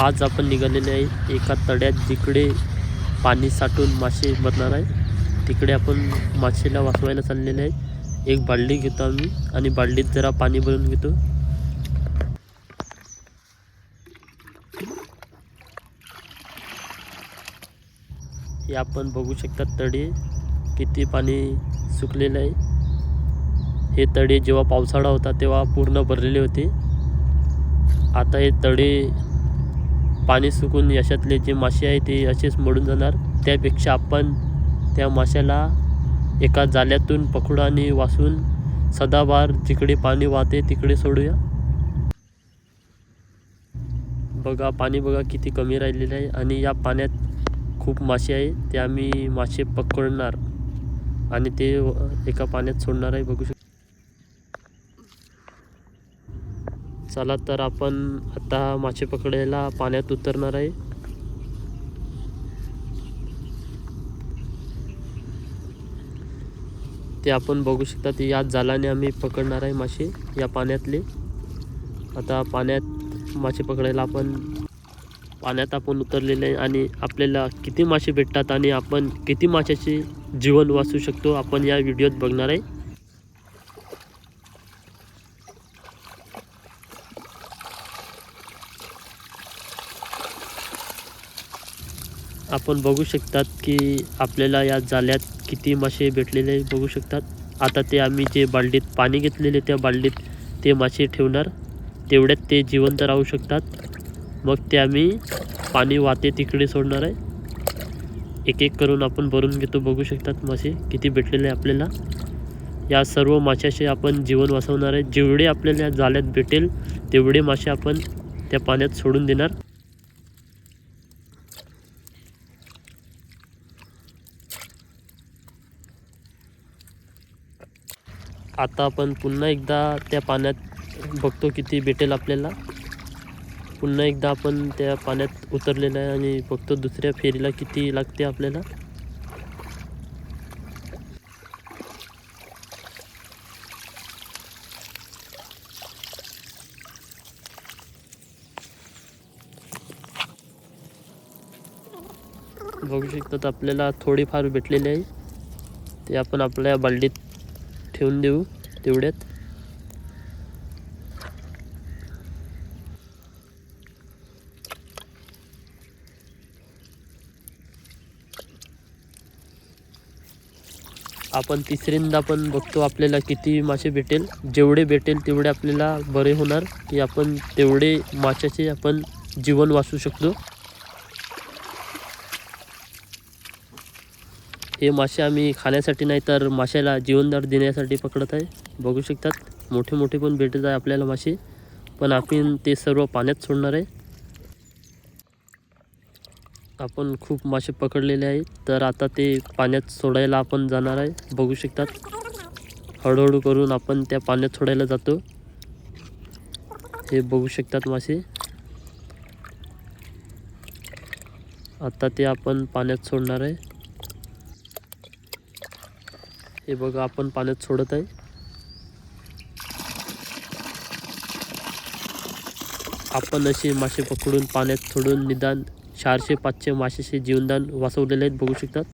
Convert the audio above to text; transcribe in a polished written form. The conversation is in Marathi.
आज आपण निघालेले आहे एका तड्यात जिकडे पाणी साठून मासे मरणार आहे तिकडे आपण मासेला वाचवायला चाललेले आहे। एक बाल्डी घेतो आम्ही आणि बाल्डीत जरा पाणी भरून घेतो। हे आपण बघू शकता तडे किती पाणी सुकलेले आहे। हे तडे जेव्हा पावसाळा होता तेव्हा पूर्ण भरलेले होते। आता हे तडे पाणी सुकून याच्यातले जे मासे आहे ते असेच मरून जाणार। त्यापेक्षा आपण त्या माशाला एका जाळ्यातून पकडू आणि वासून सदाबहार जिकडे पाणी वाहते तिकडे सोडूया। बघा पाणी बघा किती कमी राहिलेले आहे आणि या पाण्यात खूप मासे आहे। ते आम्ही मासे पकडणार आणि ते एका पाण्यात सोडणार आहे। बघू शकता। चला तर आपण आता मासे पकडायला पाण्यात उतरणार आहे। ते आपण बघू शकता ते या जाळाने आम्ही पकडणार आहे मासे या पाण्यातले। आता पाण्यात मासे पकडायला आपण उतरलेले आहे आणि आपल्याला किती मासे भेटतात आणि आपण किती माशाचे जीवन वाचू शकतो आपण या व्हिडिओत बघणार आहे। आपण बघू शकतात की आपल्याला या जाळ्यात किती मासे भेटलेले बघू शकतात। आता ते आम्ही जे बाल्डीत पाणी घेतलेले त्या बाल्डीत ते मासे ठेवणार, तेवढ्यात ते जिवंत राहू शकतात। मग ते आम्ही पाणी वाहते तिकडे सोडणार आहे। एक एक करून आपण भरून घेतो। बघू शकतात मासे किती भेटलेले आपल्याला। या सर्व माशाचे आपण जीवन वाचवणार आहे। जेवढे आपल्याला जाळ्यात भेटेल तेवढे मासे आपण त्या पाण्यात सोडून देणार। आता आपण पुन्हा एकदा त्या पाण्यात बघतो किती भेटेल आपल्याला। पुन्हा एकदा आपण त्या पाण्यात उतरलेलं आहे आणि बघतो दुसऱ्या फेरीला किती लागते आपल्याला। बघू शकतात आपल्याला थोडेफार भेटलेले आहे ते आपण आपल्या बाल्डीत ठेवून देऊ तेवढ्यात। आपण तिसऱ्यांदा पण बघतो आपल्याला किती मासे भेटेल। जेवढे भेटेल तेवढे आपल्याला बरे होणार की आपण तेवढे माशाचे आपण जीवन वाचू शकतो। हे मासे आम्ही खाण्यासाठी नाही तर माशाला जीवनदान देण्यासाठी पकडत आहे। बघू शकतात मोठे मोठे पण भेटत आहे आपल्याला मासे, पण आपण ते सर्व पाण्यात सोडणार आहे। आपण खूप मासे पकडलेले आहे तर आता ते पाण्यात सोडायला आपण जाणार आहे। बघू शकतात हळूहळू करून आपण त्या पाण्यात सोडायला जातो। हे बघू शकतात मासे आता ते आपण पाण्यात सोडणार आहे। हे बघा आपण पाण्यात सोडत आहे। आपण असे मासे पकडून पाण्यात सोडून निदान 400-500 माशाचे जीवनदान वाचवलेले आहेत। बघू शकतात।